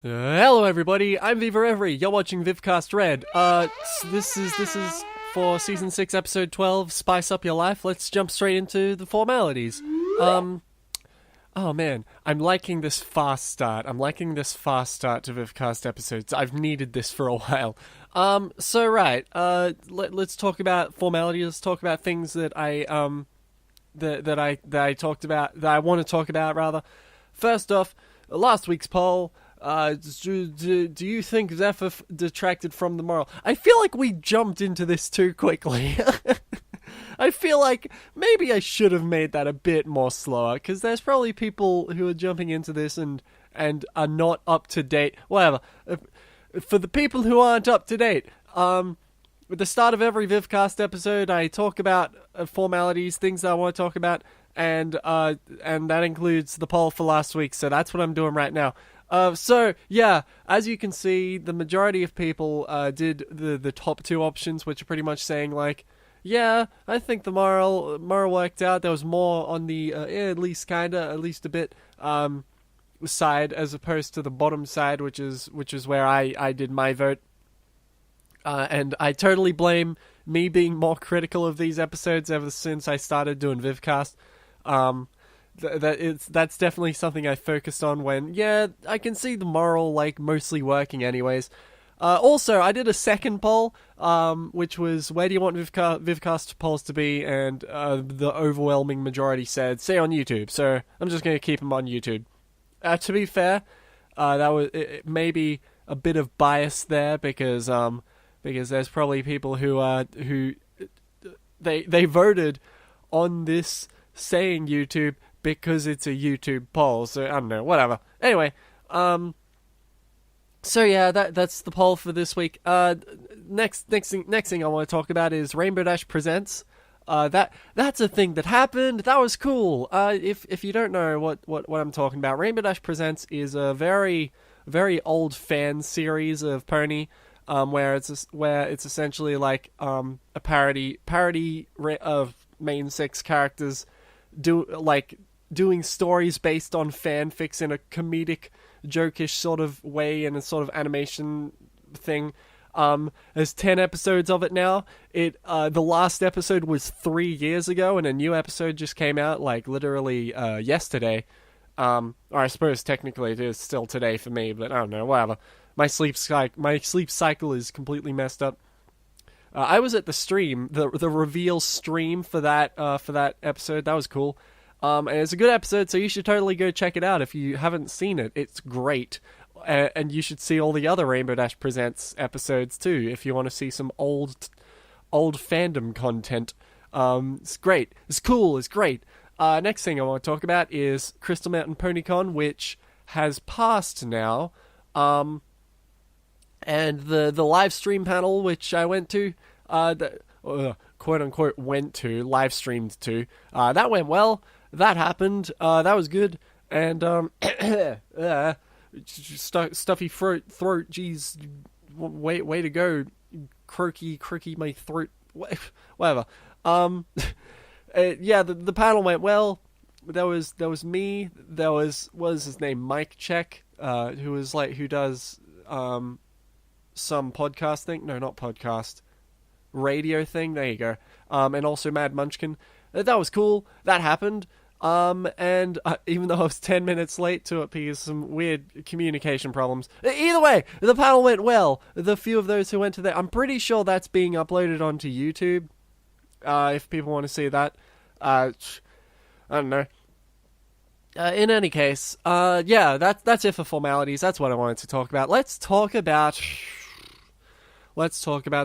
Hello everybody, I'm Viva Reverie. You're watching Vivcast Red. This is for season 6 episode 12, Spice Up Your Life. Let's jump straight into the formalities. Oh man, I'm liking this fast start. I'm liking this fast start to Vivcast episodes. I've needed this for a while. Let's talk about formalities. Let's talk about things that I talked about, that I want to talk about rather. First off, last week's poll. Do you think Zephyr detracted from the moral? I feel like we jumped into this too quickly. I feel like maybe I should have made that a bit more slower, because there's probably people who are jumping into this and are not up to date. Whatever. For the people who aren't up to date, at the start of every Vivcast episode, I talk about formalities, things that I want to talk about, and that includes the poll for last week. So that's what I'm doing right now. As you can see, the majority of people did the top two options, which are pretty much saying like, yeah, I think the moral worked out. There was more on the at least a bit side, as opposed to the bottom side, which is where I did my vote. And I totally blame me being more critical of these episodes ever since I started doing Vivcast. That's definitely something I focused on when, I can see the moral like mostly working anyways. Also, I did a second poll, which was, where do you want Vivcast polls to be? And the overwhelming majority said, say on YouTube. So I'm just going to keep them on YouTube. To be fair, that was maybe a bit of bias there, because there's probably people who they voted on this saying YouTube because it's a YouTube poll, so I don't know, whatever. Anyway, that's the poll for this week. Next thing I want to talk about is Rainbow Dash Presents. That's a thing that happened. That was cool. If you don't know what I'm talking about, Rainbow Dash Presents is a very old fan series of Pony, where it's essentially like a parody of main six characters doing stories based on fanfics in a comedic, jokish sort of way, and a sort of animation thing. There's 10 episodes of it now. The last episode was 3 years ago, and a new episode just came out like literally yesterday. Or I suppose technically it is still today for me, but I don't know, whatever. My sleep cycle is completely messed up. I was at the stream, the reveal stream for that episode. That was cool. And it's a good episode, so you should totally go check it out if you haven't seen it. It's great. And you should see all the other Rainbow Dash Presents episodes too, if you want to see some old fandom content. It's great. It's cool. It's great. Next thing I want to talk about is Crystal Mountain PonyCon, which has passed now. And the live stream panel, which I went to, quote unquote live streamed to, that went well. That happened. That was good. And stuffy throat. Jeez, way to go, croaky my throat. Whatever. The panel went well. There was me. There was, what is his name, Mike Check, who does some podcast thing. No, not podcast. Radio thing. There you go. And also Mad Munchkin. That was cool. That happened. And even though I was 10 minutes late to it because of some weird communication problems. Either way, the panel went well. The few of those who went to that, I'm pretty sure that's being uploaded onto YouTube. If people want to see that. I don't know. In any case, that's it for formalities. That's what I wanted to talk about. Let's talk about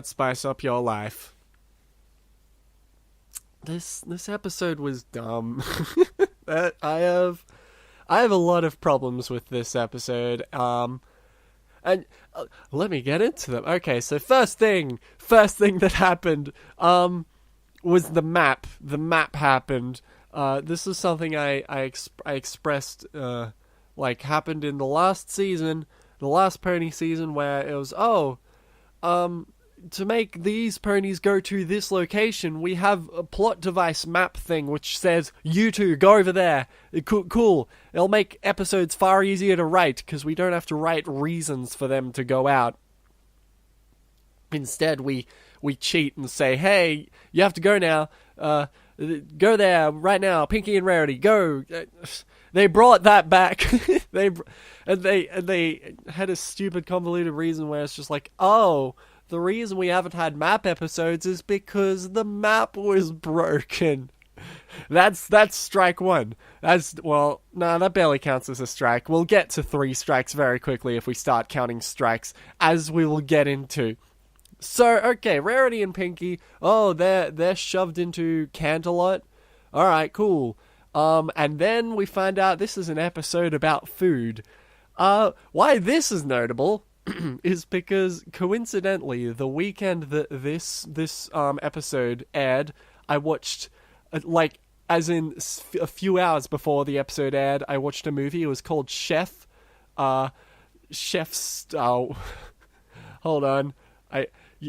Spice Up Your Life. This episode was dumb. I have a lot of problems with this episode. And let me get into them. Okay, so first thing that happened was the map. The map happened. This is something I expressed happened in the last season, the last pony season, where it was to make these ponies go to this location, we have a plot device map thing which says, you two, go over there. Cool. It'll make episodes far easier to write, because we don't have to write reasons for them to go out. Instead, we cheat and say, hey, you have to go now. Go there right now. Pinky and Rarity, go. They brought that back. They had a stupid convoluted reason where it's just like, oh, the reason we haven't had map episodes is because the map was broken. That's strike one. That barely counts as a strike. We'll get to 3 strikes very quickly if we start counting strikes, as we will get into. So, okay, Rarity and Pinky, they're shoved into Canterlot. Alright, cool. And then we find out this is an episode about food. Why this is notable is because, coincidentally, the weekend that this episode aired, I watched, as in a few hours before the episode aired, I watched a movie. It was called Chef. Hold on.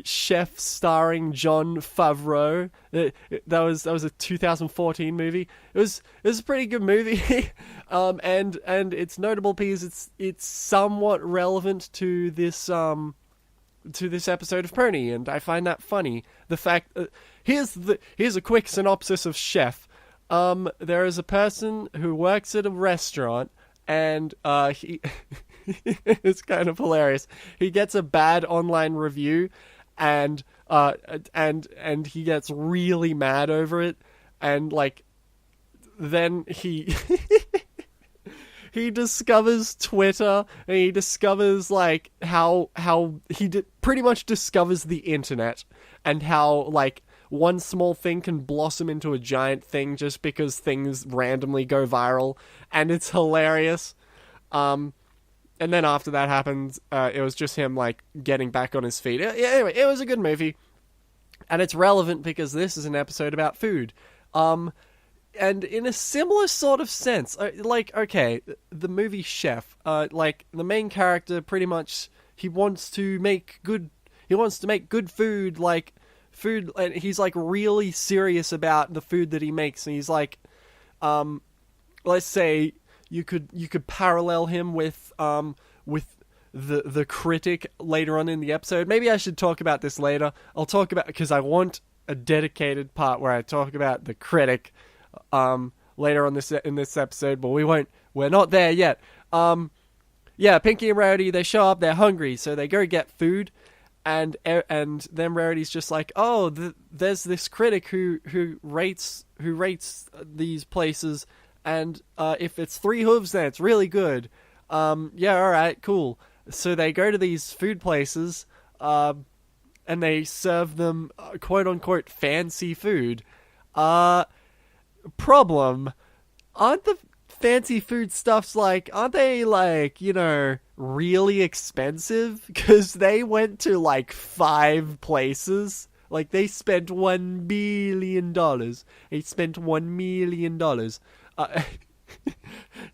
Chef starring Jon Favreau. That was a 2014 movie. It was a pretty good movie, and it's notable because it's somewhat relevant to this episode of Pony, and I find that funny. The fact here's a quick synopsis of Chef. There is a person who works at a restaurant, and he it's kind of hilarious. He gets a bad online review, and he gets really mad over it, and then he he discovers Twitter, and he discovers how he pretty much discovers the internet, and how one small thing can blossom into a giant thing just because things randomly go viral, and it's hilarious. And then after that happens, it was just him, getting back on his feet. Anyway, it was a good movie. And it's relevant because this is an episode about food. And in a similar sort of sense, okay, the movie Chef, the main character pretty much, he wants to make good food, food, and he's, really serious about the food that he makes. And he's let's say, you could parallel him with the critic later on in the episode. Maybe I should talk about this later. I'll talk about, because I want a dedicated part where I talk about the critic later on in this episode, but we're not there yet. Pinky and Rarity, they show up, they're hungry, so they go get food, and then Rarity's just there's this critic who rates these places. And if it's 3 hooves, then it's really good. Alright, cool. So they go to these food places, and they serve them, quote-unquote, fancy food. Problem. Aren't the fancy food stuffs, aren't they, really expensive? Because they went to, 5 places. They spent $1 billion. They spent $1 million.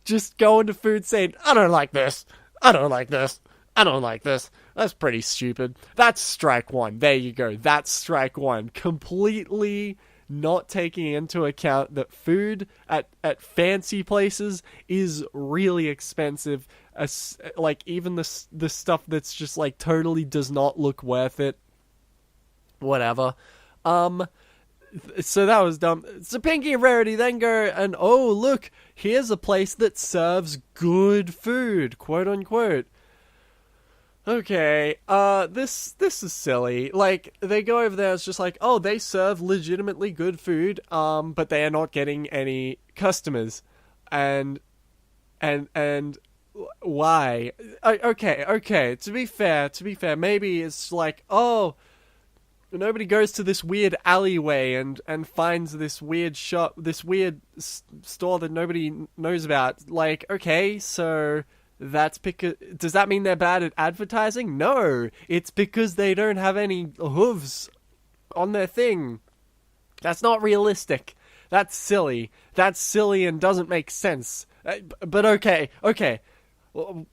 Just going to food saying, I don't like this. I don't like this. I don't like this. That's pretty stupid. That's strike 1. There you go. That's strike 1. Completely not taking into account that food at fancy places is really expensive. Even the stuff that's just totally does not look worth it. Whatever. So that was dumb. So Pinky and Rarity then go and, oh, look, here's a place that serves good food, quote unquote. Okay, this is silly. They go over there, it's just oh, they serve legitimately good food, but they are not getting any customers. And why? Okay, to be fair, maybe it's oh, nobody goes to this weird alleyway and finds this weird shop, this weird store that nobody knows about. Okay, so that's because... Does that mean they're bad at advertising? No, it's because they don't have any hooves on their thing. That's not realistic. That's silly. That's silly and doesn't make sense. But okay. for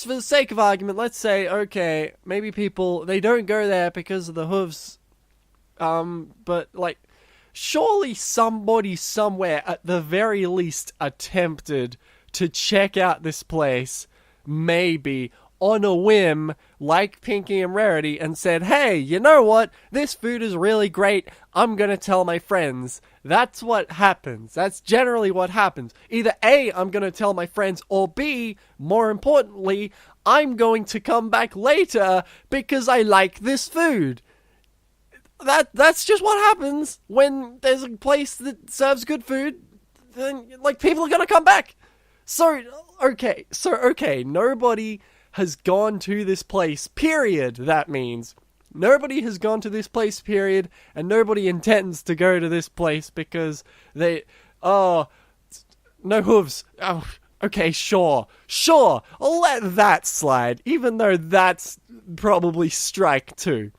the sake of argument, let's say, okay, maybe people, they don't go there because of the hooves, but, like, surely somebody somewhere at the very least attempted to check out this place, maybe on a whim, like Pinky and Rarity, and said, hey, you know what? This food is really great. I'm gonna tell my friends. That's what happens. That's generally what happens. Either A, I'm gonna tell my friends, or B, more importantly, I'm going to come back later because I like this food. That's just what happens when there's a place that serves good food. Then, like, people are gonna come back. So, okay, nobody has gone to this place, period, that means. Nobody has gone to this place, period, and nobody intends to go to this place because no hooves. Oh, okay, sure, I'll let that slide, even though that's probably strike two.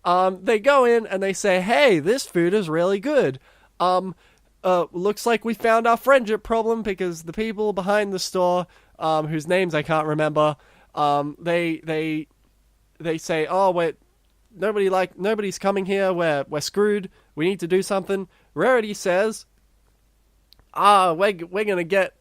They go in and they say, hey, this food is really good. Looks like we found our friendship problem because the people behind the store, whose names I can't remember, they say, oh, wait, nobody's coming here, we're screwed, we need to do something. Rarity says, we're gonna get,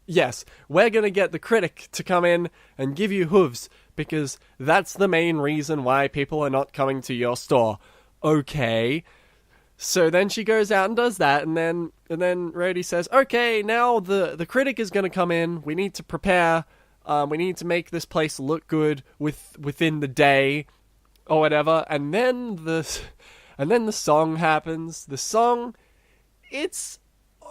yes, we're gonna get the critic to come in and give you hooves, because that's the main reason why people are not coming to your store. Okay. So then she goes out and does that, and then Rarity says, okay, now the critic is going to come in, we need to prepare, we need to make this place look good within the day, or whatever, and then the song happens. The song, it's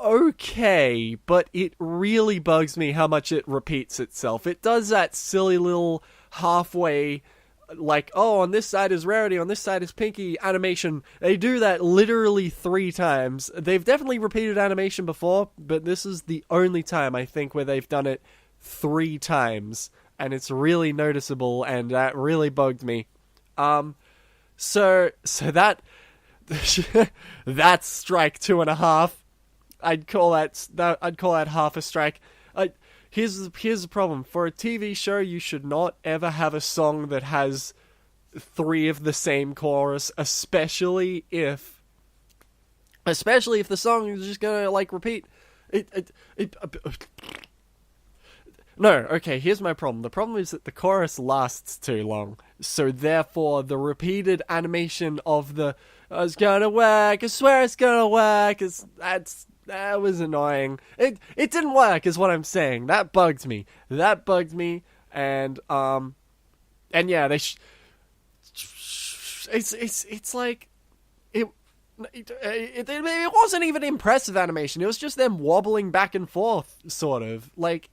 okay, but it really bugs me how much it repeats itself. It does that silly little halfway, like, oh, on this side is Rarity, on this side is Pinky animation. They do that literally 3 times. They've definitely repeated animation before, but this is the only time, I think, where they've done it 3 times. And it's really noticeable, and that really bugged me. So that... that's strike 2.5. I'd call that half a strike. Here's the problem. For a TV show, you should not ever have a song that has 3 of the same chorus, especially if the song is just gonna, like, repeat. No, okay, here's my problem. The problem is that the chorus lasts too long. So therefore, the repeated animation of the, it's gonna work, I swear it's gonna work, that was annoying. It didn't work, is what I'm saying. That bugged me. And yeah, it's like, it wasn't even impressive animation. It was just them wobbling back and forth, sort of. Like,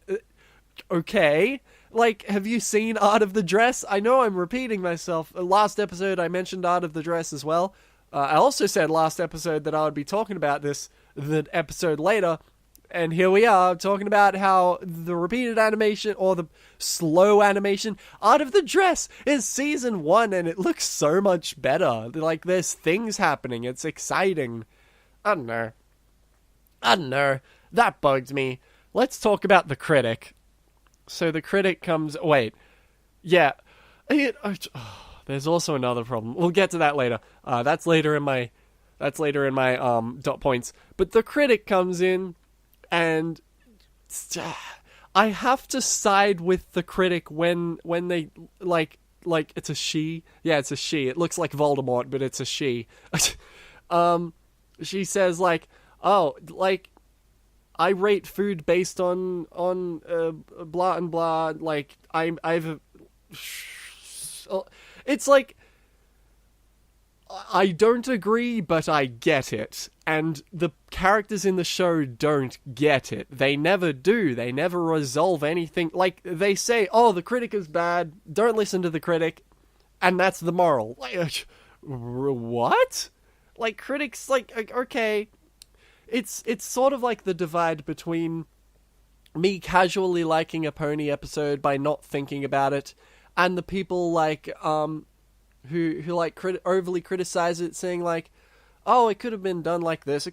okay. Like, have you seen Art of the Dress? I know I'm repeating myself. Last episode, I mentioned Art of the Dress as well. I also said last episode that I would be talking about the episode later, and here we are talking about how the repeated animation, or the slow animation, Art of the Dress is season 1, and it looks so much better. Like, there's things happening, it's exciting. I don't know. That bugged me. Let's talk about the critic. So the critic comes... Wait. Yeah. There's also another problem. We'll get to that later. That's later in my dot points. But the critic comes in, and I have to side with the critic when they like it's a she. Yeah, it's a she. It looks like Voldemort, but it's a she. She says, like, oh, like, I rate food based on blah and blah. Like, it's like, I don't agree, but I get it. And the characters in the show don't get it. They never do. They never resolve anything. Like, they say, oh, the critic is bad, don't listen to the critic, and that's the moral. Like, what? Like, critics, like, okay. It's sort of like the divide between me casually liking a pony episode by not thinking about it, and the people, like, who like overly criticize it, saying, like, oh, it could have been done like this,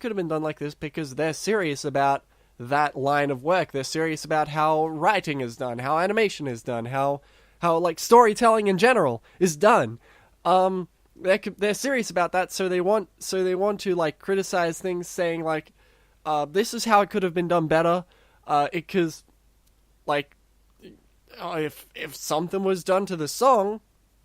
because they're serious about that line of work. They're serious about how writing is done, how animation is done, how like storytelling in general is done. They're serious about that, so they want to like criticize things, saying like, this is how it could have been done better. Because like, if something was done to the song,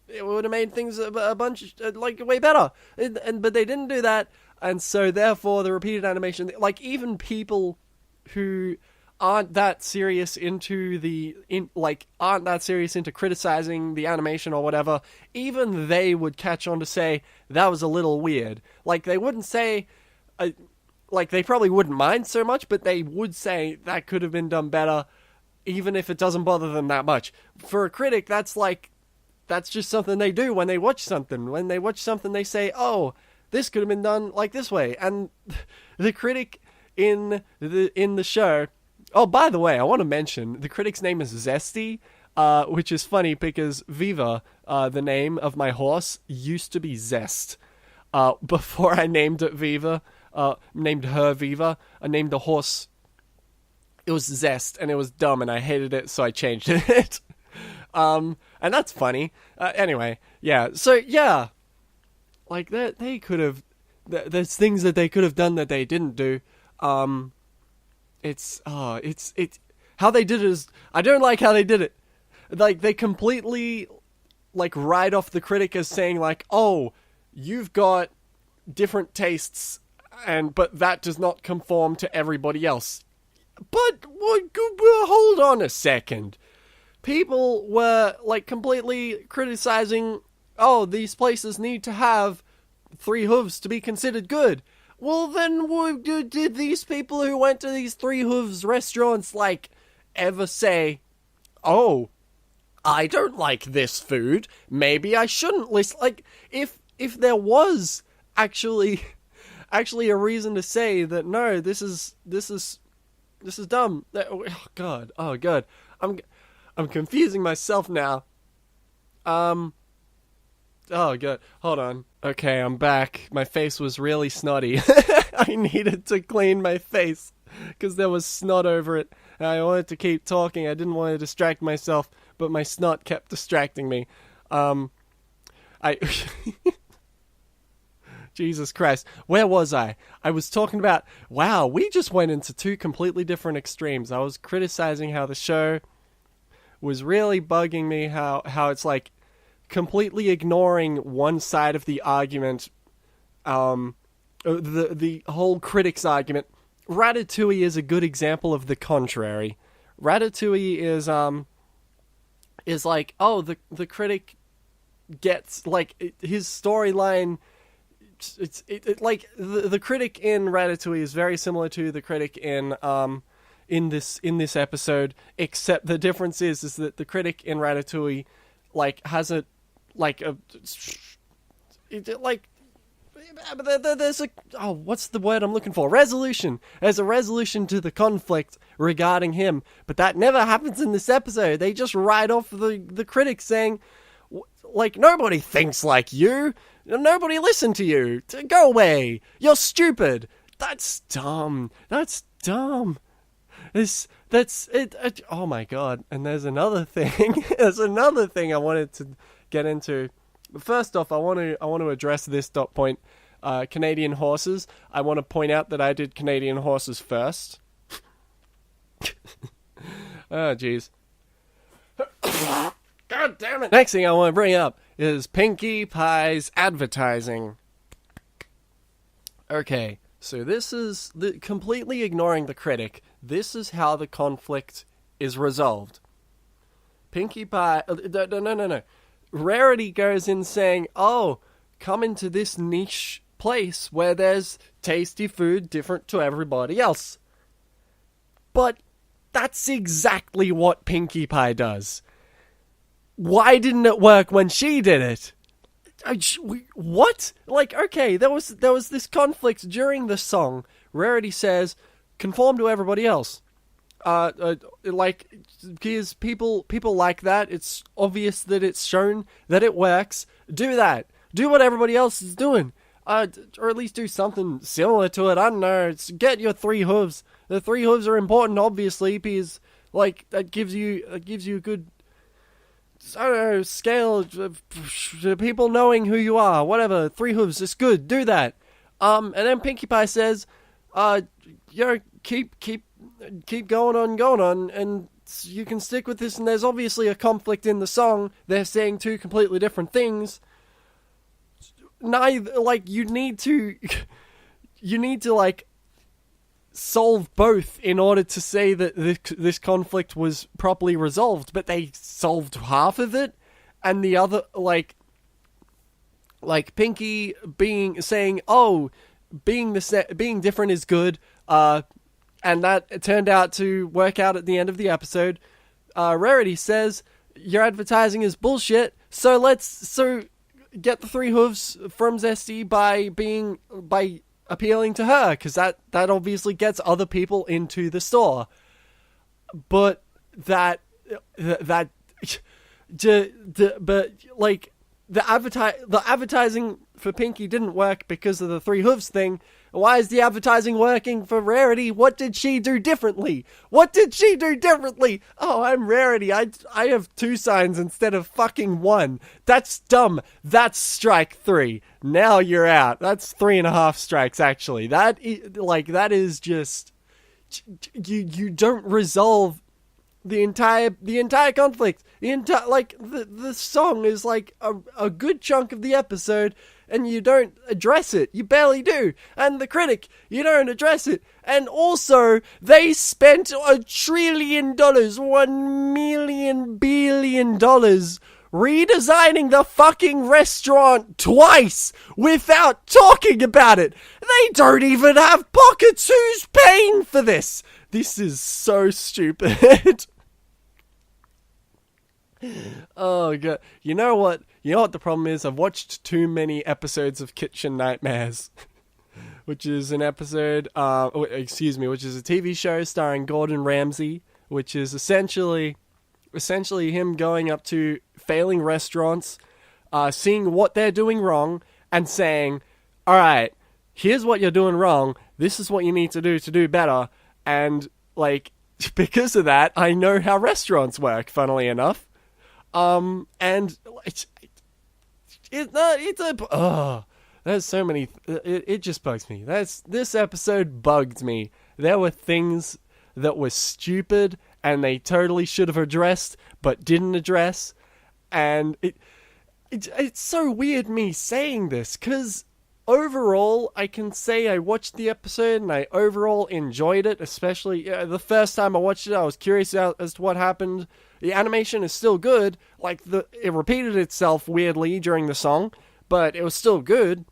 it would have made things a bunch like way better. But they didn't do that, and so therefore the repeated animation, like even people who aren't that serious into criticizing the animation or whatever, even they would catch on to say that was a little weird. Like they wouldn't say, like they probably wouldn't mind so much, but they would say that could have been done better, even if it doesn't bother them that much. For a critic, that's just something they do when they watch something. When they watch something, they say, "Oh, this could have been done like this way." And the critic in the show. Oh, by the way, I want to mention the critic's name is Zesty, which is funny because Viva, the name of my horse, used to be Zest. Before I named it Viva, named her Viva, I named the horse. It was Zest, and it was dumb, and I hated it, so I changed it. And that's funny. Anyway, yeah. So yeah, like they could have. There's things that they could have done that they didn't do. It's how they did it is, I don't like how they did it. Like they completely like write off the critic as saying like, "Oh, you've got different tastes, but that does not conform to everybody else." But hold on a second. People were like completely criticizing, "Oh, these places need to have 3 hooves to be considered good." Well, then, did these people who went to these 3 hooves restaurants, like, ever say, "Oh, I don't like this food, maybe I shouldn't listen"? Like, if there was actually a reason to say that, no, this is dumb. Oh, God. I'm confusing myself now. Oh, good. Hold on. Okay, I'm back. My face was really snotty. I needed to clean my face because there was snot over it. And I wanted to keep talking. I didn't want to distract myself, but my snot kept distracting me. Jesus Christ. Where was I? I was talking about, wow, we just went into 2 completely different extremes. I was criticizing how the show was really bugging me, how it's like completely ignoring one side of the argument, the whole critic's argument. Ratatouille is a good example of the contrary. Ratatouille is like, oh, the critic gets like his storyline. It's like the critic in Ratatouille is very similar to the critic in this episode, except the difference is that the critic in Ratatouille like has a like a like there's a what's the word I'm looking for? Resolution. There's a resolution to the conflict regarding him, but that never happens in this episode. They just write off the critics saying, like, nobody thinks like you. Nobody listened to you. Go away. You're stupid. That's dumb. That's dumb. That's it. Oh my God. And there's another thing. There's another thing I wanted to get into. But first off, I want to address this dot point. Canadian horses. I want to point out that I did Canadian horses first. Oh, jeez. God damn it. Next thing I want to bring up is Pinkie Pie's advertising. Okay, so this is completely ignoring the critic. This is how the conflict is resolved. Pinkie Pie... No. Rarity goes in saying, oh, come into this niche place where there's tasty food different to everybody else. But that's exactly what Pinkie Pie does. Why didn't it work when she did it? What? Like, okay, there was this conflict during the song. Rarity says, conform to everybody else. Like, because people like that. It's obvious that it's shown that it works. Do that. Do what everybody else is doing. Or at least do something similar to it. I don't know. Get your 3 hooves. the three hooves are important, obviously, because like that gives you a good, I don't know, scale of people knowing who you are. Whatever, three hooves, it's good. Do that. And then Pinkie Pie says, keep going on, and you can stick with this. And there's obviously a conflict in the song. They're saying two completely different things. Neither, like, you need to like solve both in order to say that this conflict was properly resolved, but they solved half of it, and the other, like Pinkie saying, oh, being different is good, and that turned out to work out at the end of the episode. Rarity says, your advertising is bullshit, so get the three hooves from Zesty by appealing to her, because that obviously gets other people into the store. But but like the advertising for Pinkie didn't work because of the three hooves thing. Why is the advertising working for Rarity? What did she do differently? Oh, I'm Rarity. I have 2 signs instead of fucking 1. That's dumb. That's strike 3. Now you're out. That's 3.5 strikes, actually. That is just... You don't resolve the entire conflict. The song is like a good chunk of the episode, and you don't address it. You barely do. And the critic, you don't address it. And also, they spent $1 trillion, $1 billion redesigning the fucking restaurant twice without talking about it. They don't even have pockets. Who's paying for this? This is so stupid. Oh god. You know what the problem is? I've watched too many episodes of Kitchen Nightmares. Which is an episode, which is a TV show starring Gordon Ramsay, which is essentially him going up to failing restaurants, seeing what they're doing wrong, and saying, alright, here's what you're doing wrong, this is what you need to do better, and, like, because of that, I know how restaurants work, funnily enough. And there's so many, it just bugs me. This episode bugged me. There were things that were stupid, and they totally should have addressed, but didn't address, and it's so weird me saying this, because overall, I can say I watched the episode, and I overall enjoyed it, especially the first time I watched it, I was curious as to what happened. The animation is still good, like, it repeated itself weirdly during the song, but it was still good.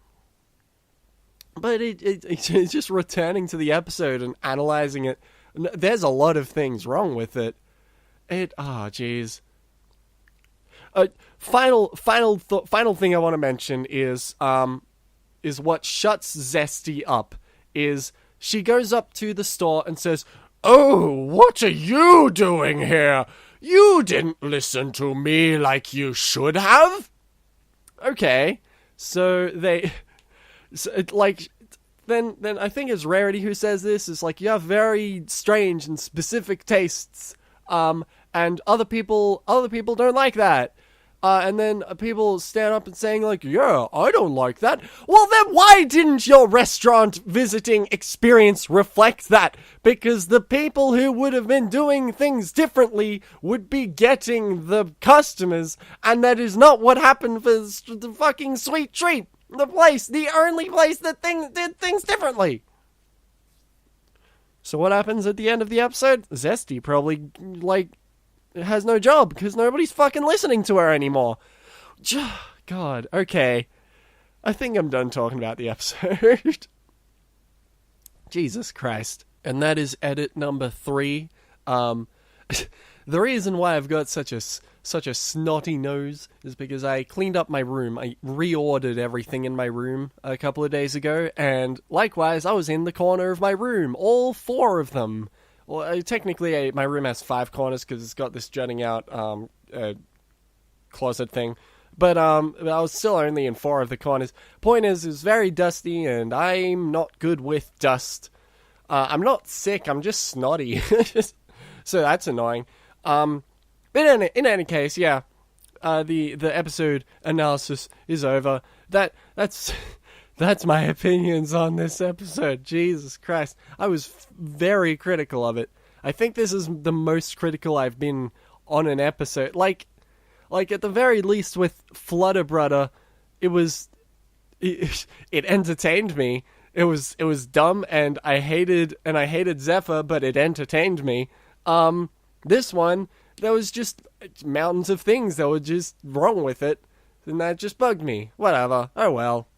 But it's just returning to the episode and analyzing it. There's a lot of things wrong with it. Jeez. Final thing I want to mention is what shuts Zesty up. Is she goes up to the store and says, "Oh, what are you doing here? You didn't listen to me like you should have." Okay, then I think it's Rarity who says this. It's like, you have very strange and specific tastes, and other people don't like that. And then people stand up and saying, like, yeah, I don't like that. Well, then why didn't your restaurant visiting experience reflect that? Because the people who would have been doing things differently would be getting the customers, and that is not what happened for the fucking Sweet Treat. The only place that did things differently. So what happens at the end of the episode? Zesty probably, like, has no job because nobody's fucking listening to her anymore. God, okay. I think I'm done talking about the episode. Jesus Christ. And that is edit number 3. The reason why I've got such a snotty nose is because I cleaned up my room. I reordered everything in my room a couple of days ago, and likewise, I was in the corner of my room, all 4 of them. Well, technically, my room has 5 corners because it's got this jutting out closet thing. But I was still only in 4 of the corners. Point is, it's very dusty, and I'm not good with dust. I'm not sick, I'm just snotty. So that's annoying. But in any case, yeah, the episode analysis is over. That's my opinions on this episode. Jesus Christ. I was very critical of it. I think this is the most critical I've been on an episode. Like at the very least with Flutterbrudder, it entertained me. It was dumb, and I hated Zephyr, but it entertained me. This one, there was just mountains of things that were just wrong with it, and that just bugged me. Whatever. Oh well.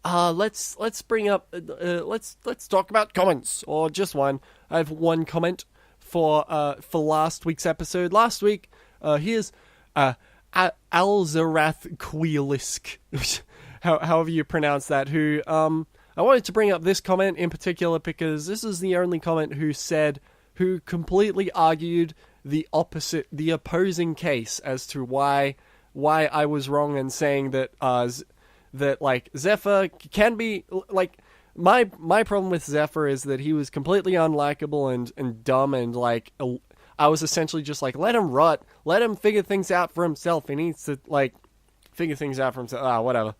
Let's bring up. Let's talk about comments, or just one. I have one comment for last week's episode. Last week, here's Alzarath Queelisk, however you pronounce that. Who I wanted to bring up this comment in particular because this is the only comment who completely argued the opposing case as to why I was wrong in saying that that like Zephyr can be like my problem with Zephyr is that he was completely unlikable and dumb, and like I was essentially just like, let him rot, let him figure things out for himself. He needs to like figure things out for himself. Whatever.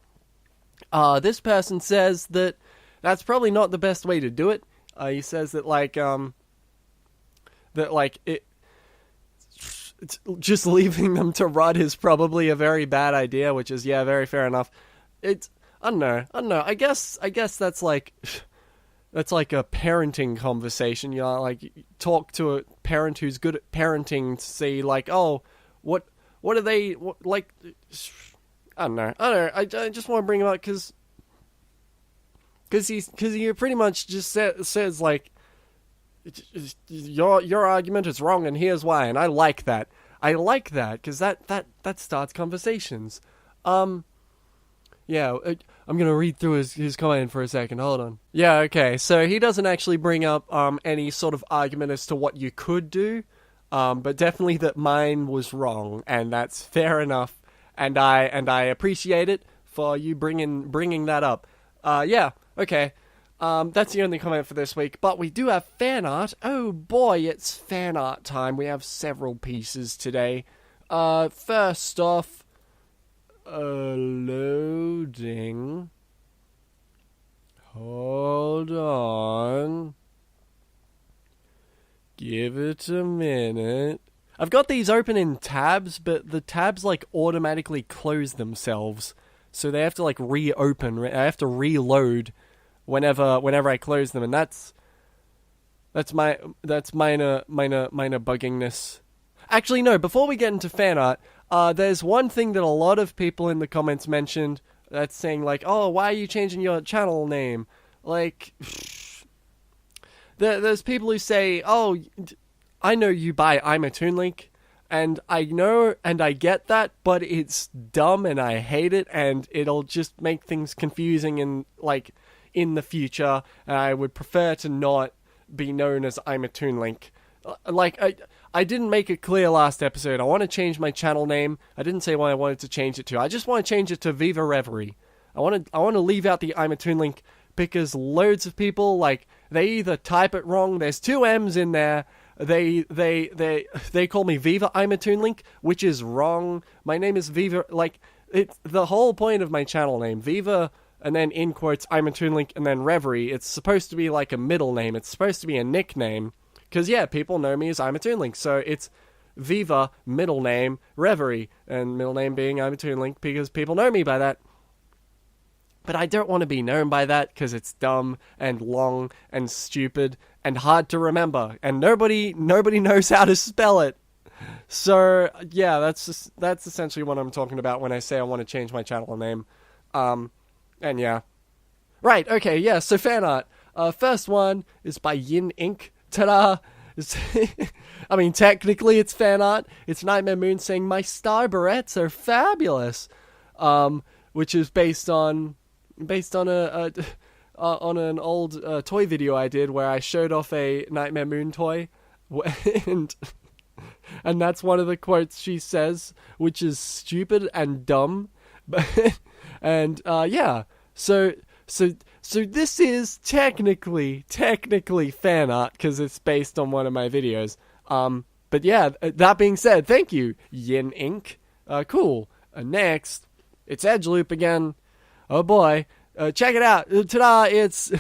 This person says that that's probably not the best way to do it. He says that it's just leaving them to rot is probably a very bad idea, which is, yeah, very fair enough. I don't know. I guess that's like a parenting conversation. You know, like talk to a parent who's good at parenting to see like, oh, what are they like? I don't know. I just want to bring him up because he pretty much just says like, your argument is wrong and here's why, and I like that because that starts conversations. Yeah, I'm gonna read through his comment for a second. Hold on. Yeah, okay. So he doesn't actually bring up any sort of argument as to what you could do, but definitely that mine was wrong, and that's fair enough. And I appreciate it for you bringing that up. Yeah, okay. That's the only comment for this week, but we do have fan art. Oh boy, it's fan art time. We have several pieces today. First off, loading. Hold on. Give it a minute. I've got these open in tabs, but the tabs like automatically close themselves, so they have to like reopen. I have to reload whenever I close them, and that's minor buggingness. Actually, no. Before we get into fan art, there's one thing that a lot of people in the comments mentioned. That's saying like, "Oh, why are you changing your channel name?" Like, there's people who say, "Oh, I know you buy I'm a Toon Link," and I know and I get that, but it's dumb and I hate it, and it'll just make things confusing and like in the future. And I would prefer to not be known as I'm a Toon Link. Like I didn't make it clear last episode. I want to change my channel name. I didn't say what I wanted to change it to. I just want to change it to Viva Reverie. I want to leave out the I'm a Toon Link because loads of people like they either type it wrong. There's 2 M's in there. They call me Viva I'm a Toon Link, which is wrong. My name is Viva. Like it's the whole point of my channel name, Viva, and then in quotes I'm a Toon Link, and then Reverie. It's supposed to be like a middle name. It's supposed to be a nickname. Because, yeah, people know me as I'm a Toon Link, so it's Viva, middle name, Reverie, and middle name being I'm a Toon Link because people know me by that. But I don't want to be known by that because it's dumb and long and stupid and hard to remember, and nobody knows how to spell it. So, yeah, that's essentially what I'm talking about when I say I want to change my channel name. And yeah. Right, okay, yeah, so fan art. First one is by Yin Inc. Ta-da! I mean, technically it's fan art. It's Nightmare Moon saying, "My star barrettes are fabulous," which is based on an old toy video I did where I showed off a Nightmare Moon toy, and that's one of the quotes she says, which is stupid and dumb, and yeah, so So this is technically fan art because it's based on one of my videos. But yeah, that being said, thank you, Yin Inc. Cool. Next, it's Edgeloop again. Oh boy, check it out. Ta-da! It's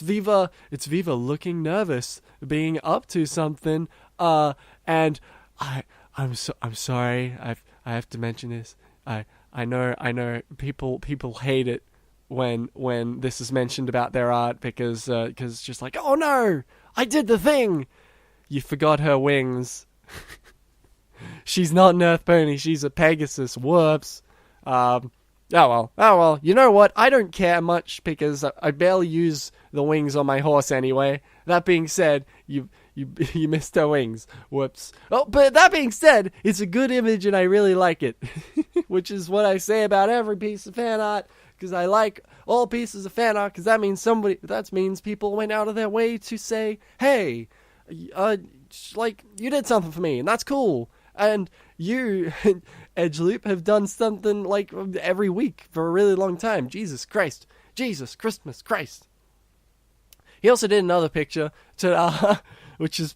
Viva. It's Viva looking nervous, being up to something. And I'm sorry. I have to mention this. I know people hate it when this is mentioned about their art because it's just like, oh no, I did the thing. You forgot her wings. She's not an Earth pony. She's a Pegasus. Whoops. Oh well. You know what? I don't care much because I barely use the wings on my horse anyway. That being said, you missed her wings. Whoops. Oh, but that being said, it's a good image and I really like it. Which is what I say about every piece of fan art. Because I like all pieces of fan art because that means people went out of their way to say, hey, like, you did something for me, and that's cool. And you, Edgeloop, have done something, like, every week for a really long time. Jesus Christ. Jesus Christmas Christ. He also did another picture, which is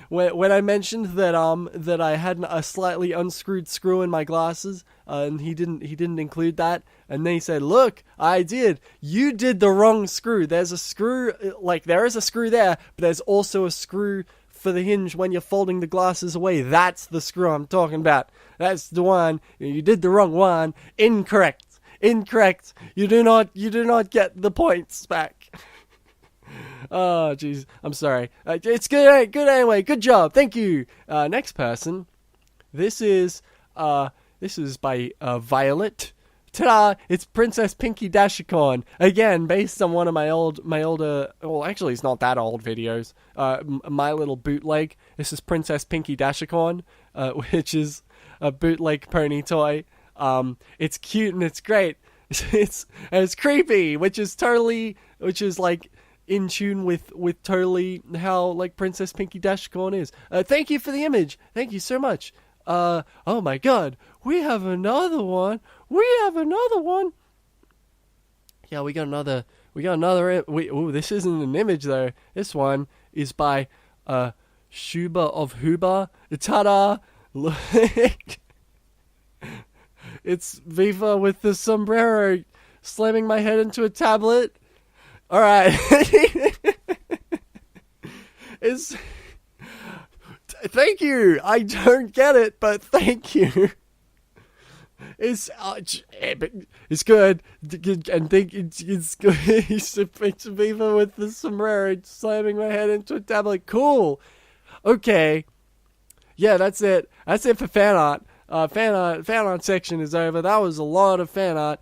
when I mentioned that I had a slightly unscrewed screw in my glasses, and he didn't include that, and then he said, "Look, I did. You did the wrong screw. There's a screw, like there is a screw there, but there's also a screw for the hinge when you're folding the glasses away. That's the screw I'm talking about. That's the one. You did the wrong one. Incorrect. You do not get the points back." Oh, jeez. I'm sorry. It's good. Good anyway. Good job. Thank you. Next person. This is by Violet. Ta-da! It's Princess Pinky Dashicorn. Again, based on one of my older. Well, actually, it's not that old videos. My little bootleg. This is Princess Pinky Dashicorn, which is a bootleg pony toy. It's cute and it's great. It's creepy, which is like in tune with totally how like Princess Pinky Dashicorn is. Thank you for the image. Thank you so much. Oh my god, we have another one. Yeah, we got another. This isn't an image though. This one is by Shuba of Huba. Ta-da! Look. It's Viva with the sombrero slamming my head into a tablet. Alright. Thank you. I don't get it, but thank you. It's good. And it's good. It's Viva with the sombrero slamming my head into a tablet. Cool. Okay. Yeah, that's it. That's it for fan art. Fan art section is over. That was a lot of fan art.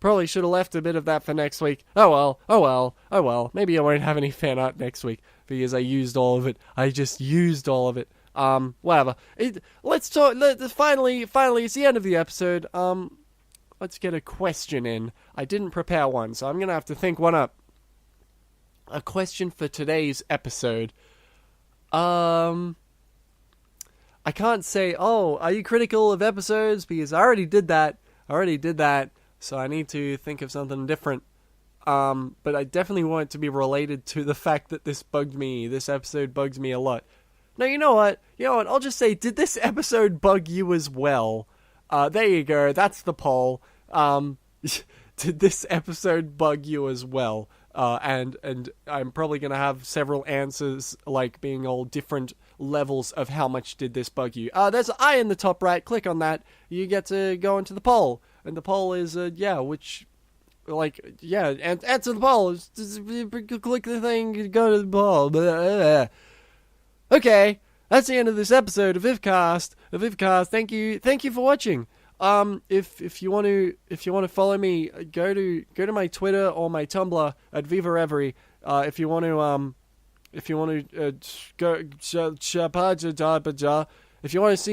Probably should have left a bit of that for next week. Oh well. Maybe I won't have any fan art next week because I used all of it. I just used all of it. Whatever. Let's talk. Finally, it's the end of the episode. Let's get a question in. I didn't prepare one, so I'm gonna have to think one up. A question for today's episode. I can't say, oh, are you critical of episodes? Because I already did that. So I need to think of something different. But I definitely want it to be related to the fact that this episode bugs me a lot. No, you know what? I'll just say, did this episode bug you as well? There you go. That's the poll. Did this episode bug you as well? And I'm probably going to have several answers, like being all different levels of how much did this bug you. There's an eye in the top right. Click on that. You get to go into the poll. And the poll is, answer the poll. Just click the thing, go to the poll. Okay, that's the end of this episode of Vivcast. Thank you for watching. If you want to follow me, go to my Twitter or my Tumblr at Viva Reverie. If you want to see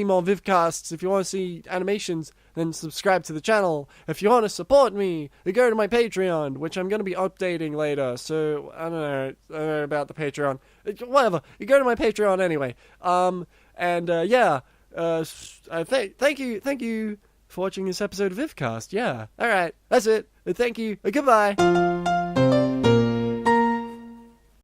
more Vivcasts, if you want to see animations, then subscribe to the channel. If you want to support me, go to my Patreon, which I'm going to be updating later. So I don't know about the Patreon. Whatever. You go to my Patreon anyway. Thank you for watching this episode of Vivcast. Yeah. All right. That's it. Thank you. Goodbye.